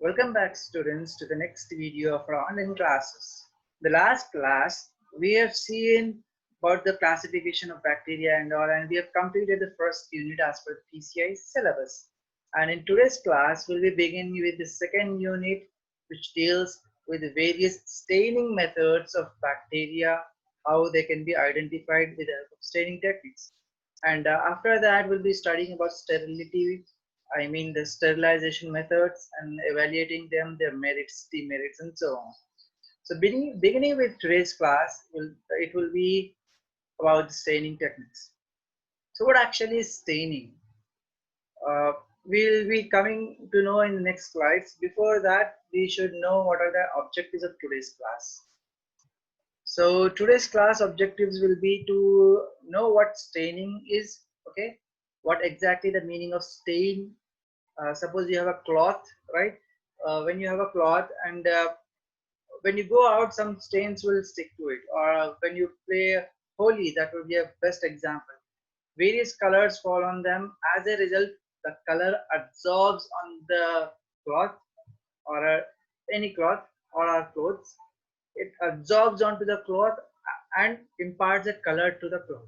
Welcome back students to the next video of our online classes. The last class we have seen about the classification of bacteria and all, and we have completed the first unit as per the PCI syllabus. And in today's class we'll be beginning with the second unit, which deals with the various staining methods of bacteria, how they can be identified with the help of staining techniques. And after that we'll be studying about sterility, I mean the sterilization methods and evaluating them, their merits, demerits, and so on. So beginning with today's class, it will be about the staining techniques. So what actually is staining? Uh, we'll be coming to know in the next slides. Before that, we should know what are the objectives of today's class. So today's class objectives will be to know what staining is, okay? What exactly the meaning of stain. Suppose you have a cloth, right? When you have a cloth and when you go out, some stains will stick to it. Or when you play Holi, that would be a best example. Various colors fall on them. As a result, the color absorbs on the cloth or any cloth or our clothes. It absorbs onto the cloth and imparts a color to the cloth.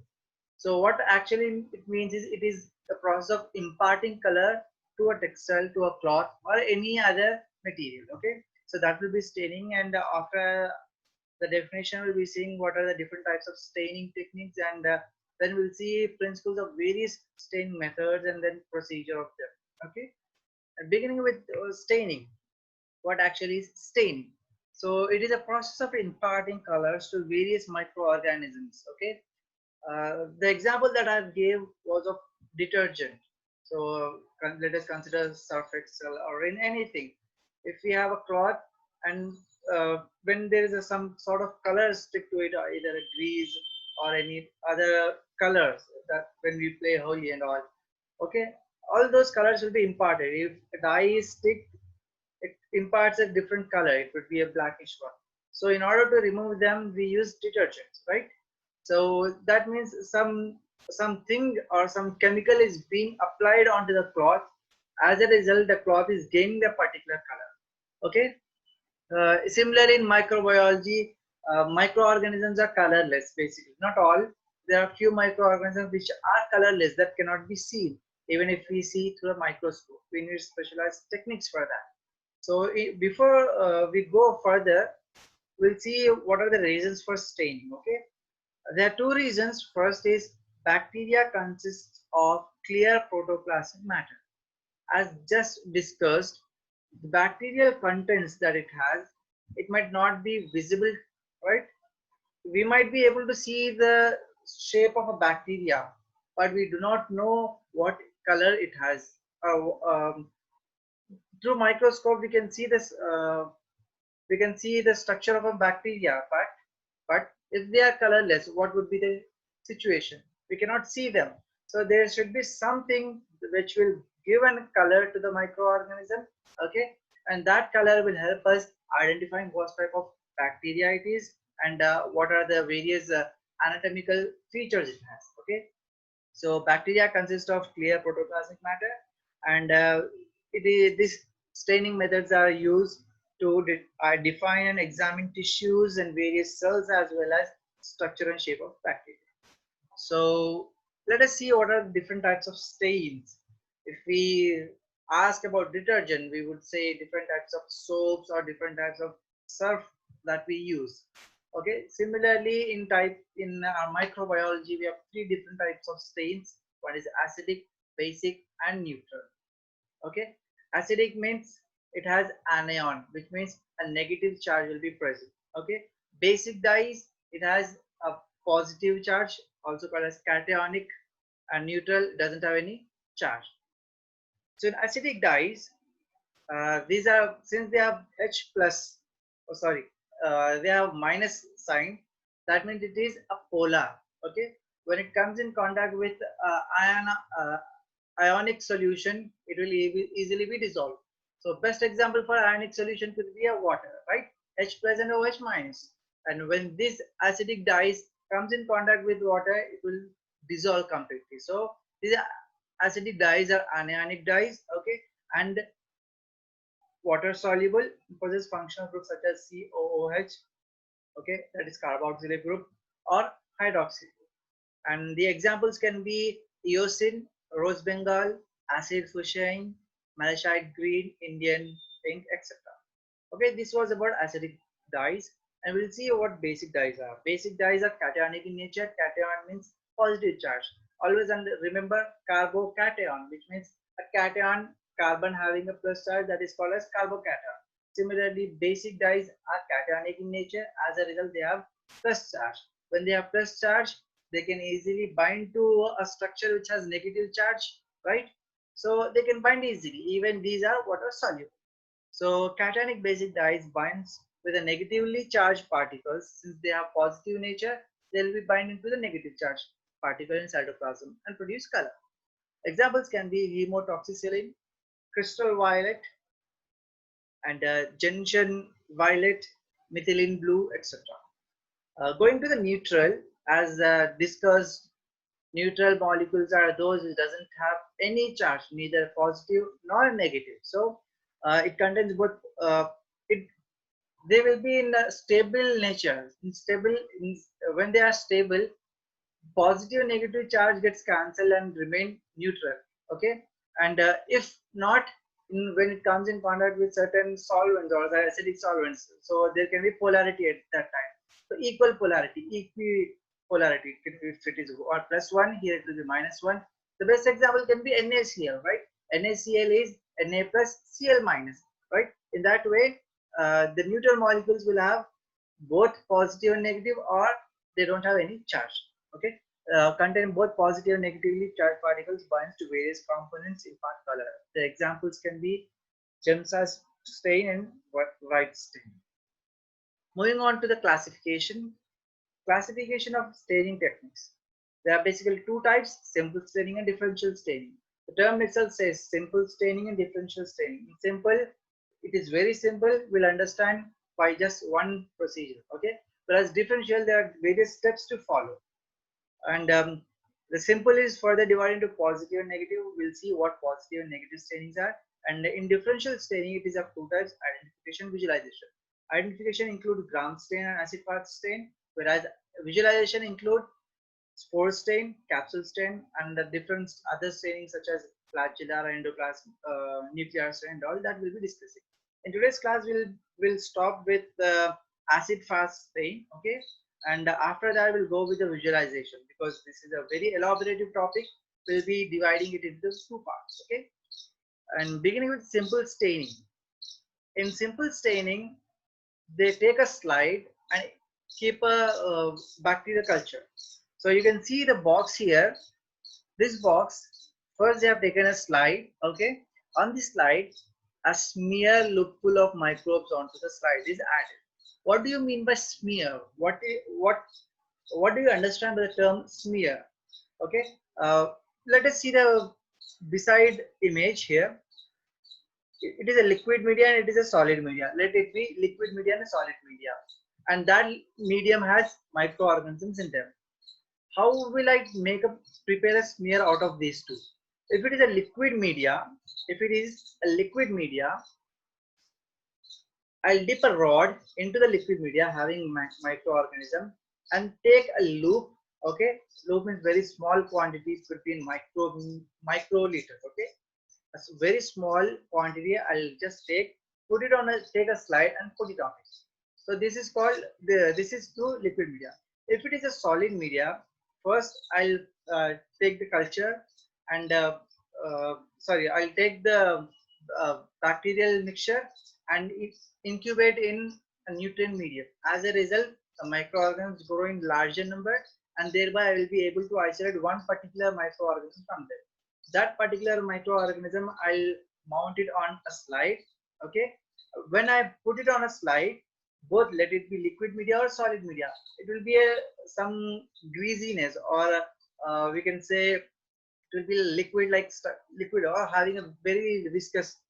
So what actually it means is it is the process of imparting color to a textile, to a cloth or any other material. Okay, so that will be staining, and after the definition we'll be seeing what are the different types of staining techniques, and then we'll see principles of various staining methods and then procedure of them. Okay, and beginning with staining. What actually is staining? So it is a process of imparting colors to various microorganisms. Okay, the example that I gave was of detergent. So let us consider surf excel or in anything. If we have a cloth and when there is some sort of color stick to it, or either a grease or any other colors that when we play holy and all, okay, all those colors will be imparted. If a dye is stick, it imparts a different color. It would be a blackish one. So in order to remove them, we use detergents, right? So that means something or some chemical is being applied onto the cloth. As a result, the cloth is gaining the particular color. Okay. Similarly, in microbiology, microorganisms are colorless. Basically, not all. There are few microorganisms which are colorless that cannot be seen, even if we see through a microscope. We need specialized techniques for that. So before we go further, we'll see what are the reasons for staining. Okay, there are two reasons. First is bacteria consists of clear protoplasmic matter. As just discussed, the bacterial contents that it has, it might not be visible, right? We might be able to see the shape of a bacteria, but we do not know what color it has. Through microscope, we can see the structure of a bacteria, but if they are colorless, what would be the situation? We cannot see them. So there should be something which will give a color to the microorganism, okay, and that color will help us identifying what type of bacteria it is and what are the various anatomical features it has. Okay, so bacteria consist of clear protoplasmic matter, and these staining methods are used to define and examine tissues and various cells as well as structure and shape of bacteria. So let us see what are different types of stains. If we ask about detergent, we would say different types of soaps or different types of surf that we use. Okay. Similarly, in microbiology, we have three different types of stains. One is acidic, basic, and neutral. Okay. Acidic means it has anion, which means a negative charge will be present. Okay. Basic dyes, it has a positive charge, also called as cationic, and neutral doesn't have any charge. So in acidic dyes, these are, since they have H plus, oh sorry, they have minus sign, that means it is a polar. Okay, when it comes in contact with uh, ionic solution, it will easily be dissolved. So best example for ionic solution could be a water, right? H plus and OH minus. And when this acidic dyes comes in contact with water, it will dissolve completely. So these acidic dyes are anionic dyes. Okay, and water soluble, possess functional groups such as COOH, okay, that is carboxylic group, or hydroxy. And the examples can be eosin, rose bengal, acid fuchsine, malachite green, Indian pink, etc. Okay, this was about acidic dyes, and we'll see what basic dyes are. Basic dyes are cationic in nature. Cation means positive charge. Always remember carbocation, which means a cation, carbon having a plus charge, that is called as carbocation. Similarly, basic dyes are cationic in nature. As a result, they have plus charge. When they have plus charge, they can easily bind to a structure which has negative charge, right? So they can bind easily. Even these are water soluble. So cationic basic dyes binds with a negatively charged particles. Since they have positive nature, they will be binding to the negative charged particle in cytoplasm and produce color. Examples can be hemotoxicillin, crystal violet, and gentian violet, methylene blue, etc. Going to the neutral, as discussed, neutral molecules are those which doesn't have any charge, neither positive nor negative. So it contains both. It They will be in a stable nature. When they are stable, positive and negative charge gets cancelled and remain neutral. Okay, and if not, when it comes in contact with certain solvents or the acidic solvents, so there can be polarity at that time. So equal polarity, equipolarity. If it is or +1, here it will be -1. The best example can be NaCl, right? NaCl is Na plus Cl minus, right? In that way, the neutral molecules will have both positive and negative, or they don't have any charge. Okay, contain both positive and negatively charged particles binds to various components impart color. The examples can be Gemsa stain and white stain. Moving on to the classification of staining techniques. There are basically two types: simple staining and differential staining. The term itself says simple staining and differential staining. In simple, it is very simple. We'll understand by just one procedure. Okay. Whereas differential, there are various steps to follow. And the simple is further divided into positive and negative. We'll see what positive and negative stainings are. And in differential staining, it is of two types: identification, visualization. Identification include gram stain and acid fast stain, whereas visualization include spore stain, capsule stain, and the different other stainings such as flagellar, endoplasm, nuclear stain, and all that we'll be discussing. In today's class, we'll stop with acid fast stain, okay? And after that, we'll go with the visualization, because this is a very elaborative topic. We'll be dividing it into two parts, okay? And beginning with simple staining. In simple staining, they take a slide and keep a bacterial culture. So you can see the box here. This box, first they have taken a slide, okay? On this slide, a smear loopful of microbes onto the slide is added. What do you mean by smear? What do you understand by the term smear? Okay, let us see the beside image here. It is a liquid media and it is a solid media. Let it be liquid media and a solid media, and that medium has microorganisms in them. How will I prepare a smear out of these two? If it is a liquid media, I'll dip a rod into the liquid media having microorganism and take a loop. Okay, loop means very small quantities between microliters. Okay, a very small quantity. I'll just take a slide and put it on it. So this is called this is through liquid media. If it is a solid media, first I'll take the culture and I'll take the bacterial mixture and incubate in a nutrient medium. As a result, the microorganisms grow in larger number, and thereby I will be able to isolate one particular microorganism from there. That particular microorganism, I'll mount it on a slide. Okay, when I put it on a slide, both let it be liquid media or solid media, it will be some greasiness, or we can say it will be liquid or having a very viscous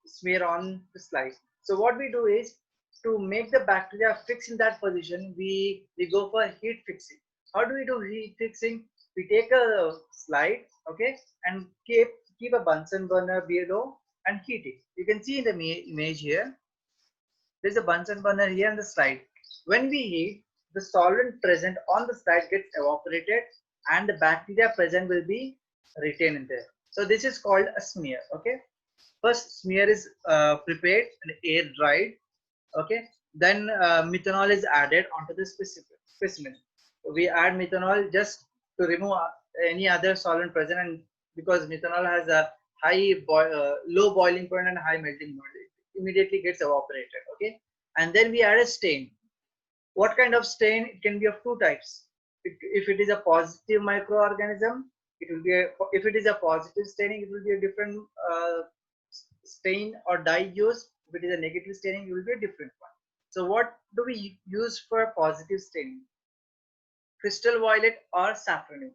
smear on the slide. So what we do is, to make the bacteria fix in that position, we go for heat fixing. How do we do heat fixing? We take a slide, okay, and keep a Bunsen burner below, and heat it. You can see in the image here, there's a Bunsen burner here on the slide. When we heat, the solvent present on the slide gets evaporated and the bacteria present will be retained in there. So this is called a smear. Okay. First smear is prepared and air dried. Okay. Then methanol is added onto the specimen. We add methanol just to remove any other solvent present, and because methanol has a low boiling point and high melting point, it immediately gets evaporated. Okay. And then we add a stain. What kind of stain? It can be of two types. If it is a positive microorganism, it will be if it is a positive staining, it will be a different stain or dye used. If it is a negative staining, it will be a different one. So what do we use for positive staining? Crystal violet or safranin.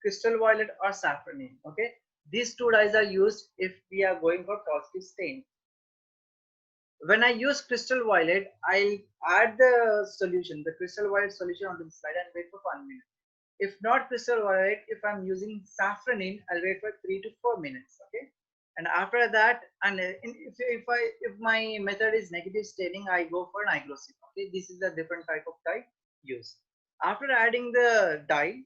Crystal violet or safranin. Okay, these two dyes are used if we are going for positive stain. When I use crystal violet, I'll add the solution, the crystal violet solution onto the slide and wait for 1 minute. If not crystal violet, if I'm using safranin, I'll wait for 3 to 4 minutes. Okay, and after that, and if my method is negative staining, I go for nigrosin. Okay, this is a different type of dye used. After adding the dye,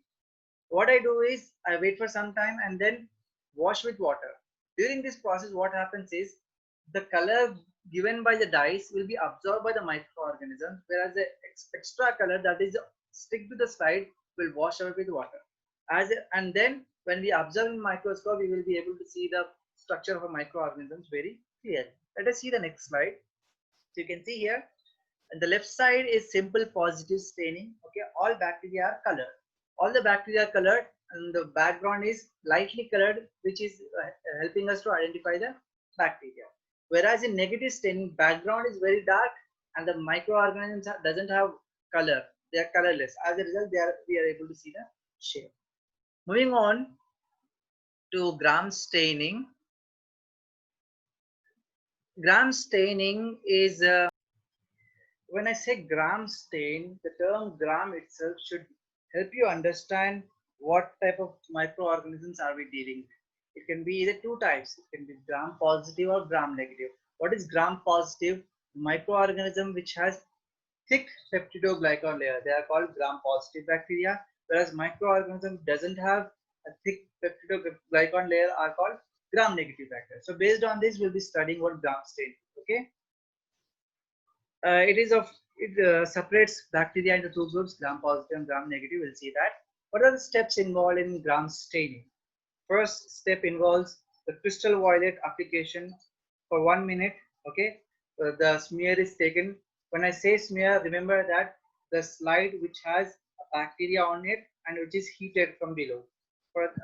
what I do is I wait for some time and then wash with water. During this process, what happens is the color given by the dyes will be absorbed by the microorganisms, whereas the extra color that is stick to the slide will wash away with water. And then when we observe in microscope, we will be able to see the structure of microorganisms very clearly. Let us see the next slide. So you can see here, and the left side is simple positive staining. Okay, all bacteria are colored. All the bacteria are colored, and the background is lightly colored, which is helping us to identify the bacteria. Whereas in negative staining, background is very dark and the microorganisms doesn't have color. They are colorless. As a result, we are able to see the shape. Moving on to gram staining. Gram staining is when I say gram stain, the term gram itself should help you understand what type of microorganisms are we dealing with. It can be either two types. It can be gram positive or gram negative. What is gram positive? Microorganism which has thick peptidoglycan layer. They are called gram positive bacteria, whereas microorganism doesn't have a thick peptidoglycan layer are called gram negative bacteria. So based on this, we'll be studying what gram stain. Okay. It separates bacteria into two groups, gram positive and gram negative. We'll see that. What are the steps involved in gram staining? First step involves the crystal violet application for 1 minute. Okay, the smear is taken. When I say smear, remember that the slide which has a bacteria on it and which is heated from below.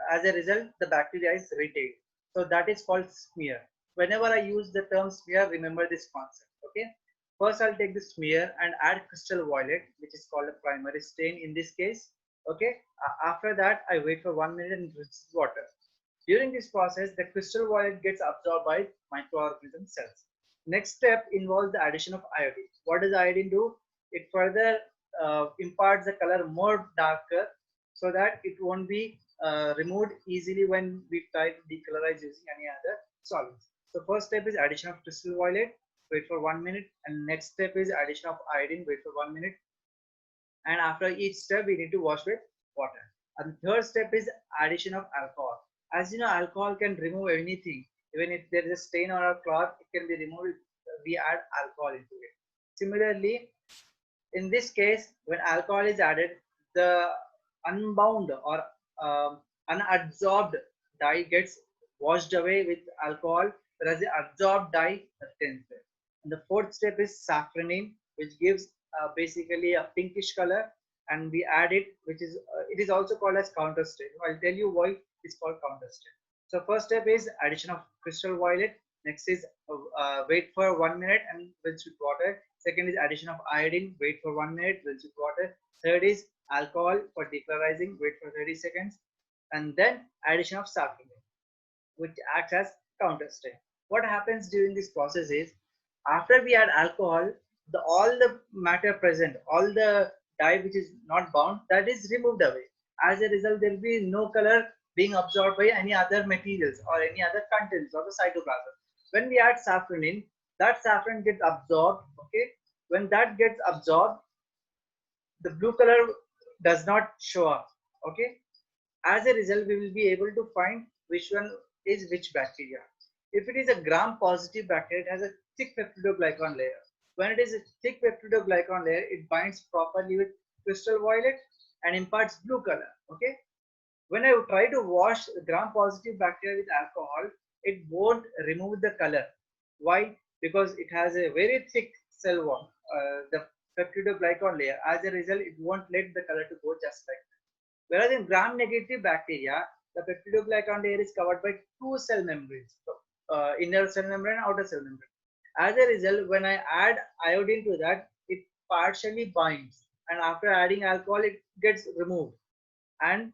As a result, the bacteria is retained. So that is called smear. Whenever I use the term smear, remember this concept. Okay. First, I'll take the smear and add crystal violet, which is called a primary stain in this case. Okay. After that, I wait for 1 minute and rinse water. During this process, the crystal violet gets absorbed by microorganism cells. Next step involves the addition of iodine. What does iodine do? It further imparts the color more darker so that it won't be removed easily when we try to decolorize using any other solvents. So first step is addition of crystal violet, wait for 1 minute, and next step is addition of iodine, wait for 1 minute, and after each step we need to wash with water. And third step is addition of alcohol. As you know, alcohol can remove anything. Even if there is a stain or a clot, it can be removed. We add alcohol into it. Similarly, in this case, when alcohol is added, the unbound or unabsorbed dye gets washed away with alcohol, whereas the absorbed dye retains there. And the fourth step is safranin, which gives basically a pinkish color, and we add it, which is it is also called as counter stain. I'll tell you why it's called counter stain. So first step is addition of crystal violet. Next is wait for 1 minute and rinse with water. Second is addition of iodine. Wait for 1 minute, rinse with water. Third is alcohol for decolorizing. Wait for 30 seconds, and then addition of safranin, which acts as counter stain. What happens during this process is after we add alcohol, all the matter present, all the dye which is not bound, that is removed away. As a result, there will be no color being absorbed by any other materials or any other contents of the cytoplasm. When we add saffron in, that saffron gets absorbed. Okay, when that gets absorbed, the blue color does not show up. Okay, as a result, we will be able to find which one is which bacteria. If it is a gram-positive bacteria, it has a thick peptidoglycan layer. When it is a thick peptidoglycan layer, it binds properly with crystal violet and imparts blue color. Okay. When I try to wash gram-positive bacteria with alcohol, it won't remove the color. Why? Because it has a very thick cell wall, the peptidoglycan layer. As a result, it won't let the color to go just like that. Whereas in gram-negative bacteria, the peptidoglycan layer is covered by two cell membranes, inner cell membrane and outer cell membrane. As a result, when I add iodine to that, it partially binds, and after adding alcohol, it gets removed, and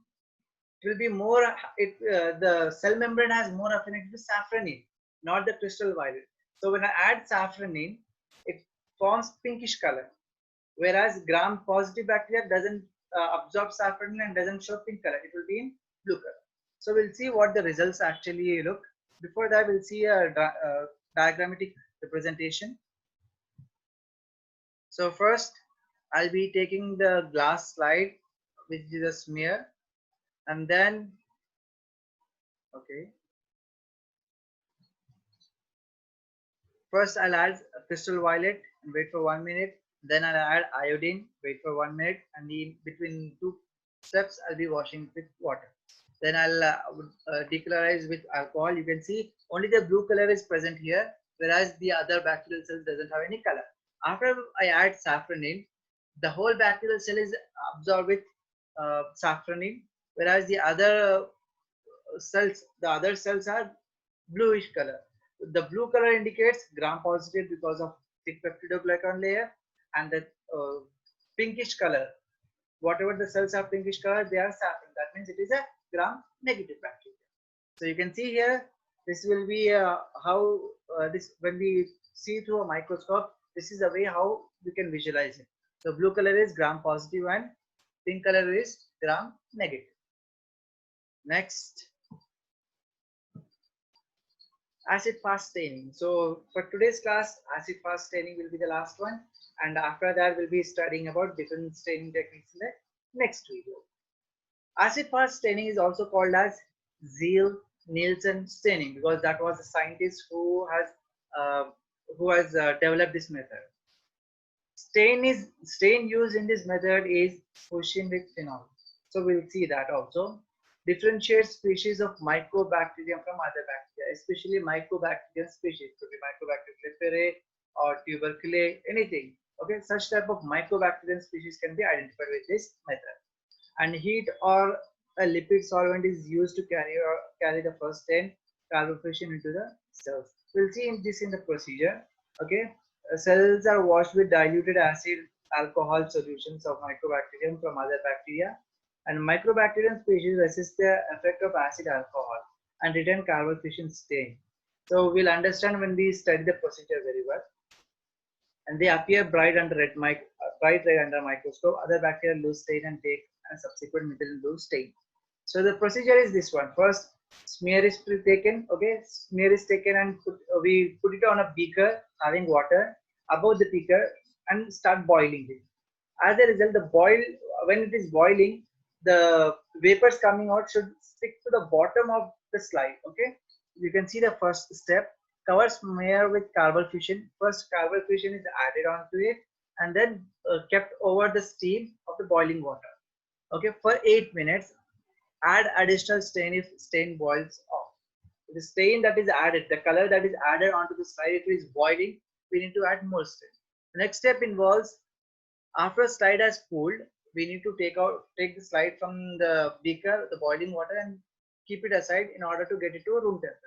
it will be more. The cell membrane has more affinity to safranin, not the crystal violet. So when I add safranin, it forms pinkish color, whereas gram-positive bacteria doesn't absorb saffron and doesn't show pink color. It will be in blue color. So we'll see what the results actually look. Before that, we'll see a diagrammatic representation. So first, I'll be taking the glass slide, which is a smear, and then, okay, first I'll add crystal violet and wait for 1 minute. Then I'll add iodine, wait for 1 minute, and in between two steps, I'll be washing with water. Then I'll decolorize with alcohol. You can see only the blue color is present here, whereas the other bacterial cells doesn't have any color. After I add safranin, the whole bacterial cell is absorbed with safranin, whereas the other cells are bluish color. The blue color indicates gram-positive because of thick peptidoglycan layer, and the pinkish color, whatever the cells are pinkish color, they are saffron. That means it is a gram-negative bacteria. So you can see here, this will be how this, when we see through a microscope, this is the way how we can visualize it. So blue color is gram-positive and pink color is gram-negative. Next, acid-fast staining. So for today's class, acid-fast staining will be the last one, and after that we'll be studying about different staining techniques in the next video. Acid-fast staining is also called as Zeal-Nielsen staining because that was a scientist who has developed this method. Stain used in this method is fuchsin with phenol. So we'll see that also. Differentiate species of mycobacterium from other bacteria, especially mycobacterium species. Could be Mycobacterium leprae or tuberculosis, anything. Okay, such type of mycobacterium species can be identified with this method. And heat or a lipid solvent is used to carry the first 10 carbonation into the cells. We'll see this in the procedure. Okay, cells are washed with diluted acid alcohol solutions of mycobacterium from other bacteria, and mycobacterium species resist the effect of acid alcohol and return carbonation stain. So we'll understand when we study the procedure very well. And they appear bright bright red under microscope. Other bacteria lose stain and take a subsequent methylene blue stain. So the procedure is this one. First, smear is taken. Okay, smear is taken and we put it on a beaker having water above the beaker and start boiling it. As a result, when it is boiling, the vapors coming out should stick to the bottom of the slide. Okay, you can see the first step. Cover smear with carbon fusion. First, carbon fusion is added onto it and then kept over the steam of the boiling water. Okay, for 8 minutes. Add additional stain if stain boils off. The stain that is added, the color that is added onto the slide, if it is boiling, we need to add more stain. The next step involves, after a slide has cooled, we need to take the slide from the beaker, the boiling water, and keep it aside in order to get it to room temperature.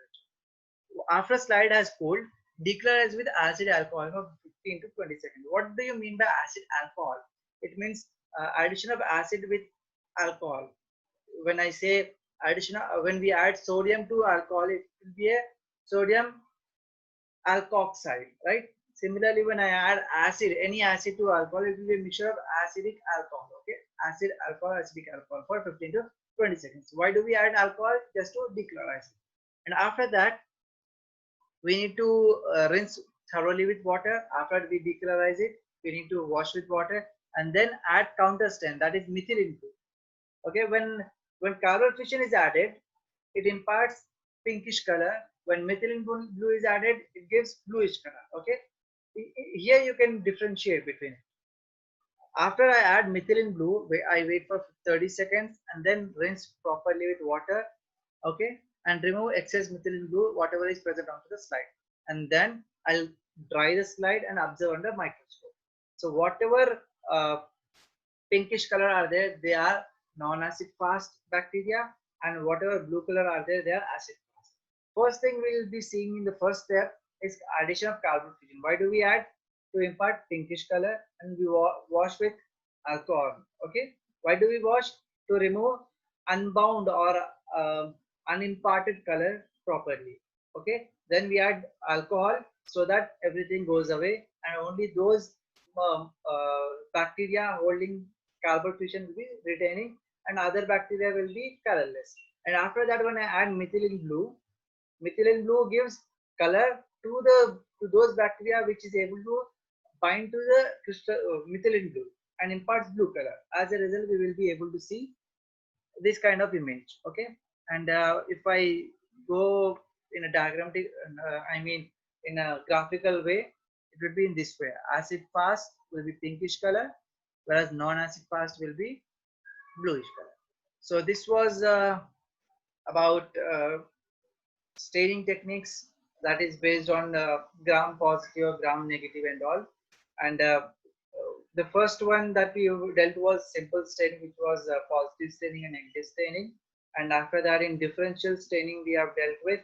After slide has cooled, decolorize with acid alcohol for 15 to 20 seconds. What do you mean by acid alcohol? It means addition of acid with alcohol. When I say addition, when we add sodium to alcohol, it will be a sodium alkoxide, right? Similarly, when I add acid, any acid to alcohol, it will be a mixture of acidic alcohol. Okay, acid alcohol, acidic alcohol for 15 to 20 seconds. Why do we add alcohol? Just to decolorize it. And after that, We need to rinse thoroughly with water. After we decolorize it, we need to wash with water and then add counter stain, that is methylene blue. Okay, when carbon fission is added, it imparts pinkish color. When methylene blue is added, it gives bluish color. Okay, here you can differentiate between it. After I add methylene blue, I wait for 30 seconds and then rinse properly with water. Okay, and remove excess methylene blue, whatever is present onto the slide. And then I'll dry the slide and observe under microscope. So whatever pinkish color are there, they are non-acid fast bacteria, and whatever blue color are there, they are acid fast. First thing we will be seeing in the first step is addition of carbon fusion. Why do we add? To impart pinkish color, and we wash with alcohol. Okay, why do we wash? To remove unbound or unimparted color properly. Okay, then we add alcohol so that everything goes away and only those bacteria holding carbon fusion will be retaining and other bacteria will be colorless. And after that, when I add methylene blue gives color to those bacteria which is able to bind to the crystal methylene blue and imparts blue color. As a result, we will be able to see this kind of image. Okay, and if I go in a diagrammatic, I mean in a graphical way, it will be in this way. Acid fast will be pinkish color, whereas non-acid fast will be bluish color. So this was about staining techniques, that is based on gram positive, gram negative, and all. And the first one that we dealt was simple staining, which was positive staining and negative staining. And after that, in differential staining, we have dealt with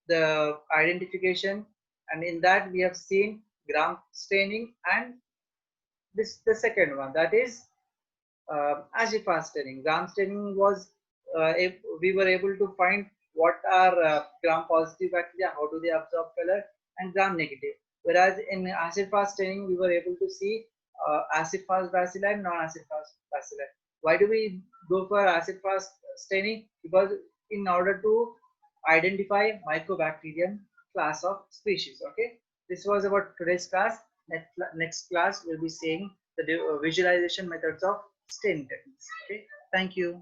the identification, and in that we have seen gram staining and this the second one, that is Ashifa staining. Gram staining was if we were able to find what are gram positive bacteria, how do they absorb color, and gram negative. Whereas in acid fast staining, we were able to see acid fast bacilli and non-acid fast bacilli. Why do we go for acid fast staining? Because in order to identify mycobacterium class of species. Okay, this was about today's class. Next class we'll be seeing the visualization methods of staining techniques. Okay, thank you.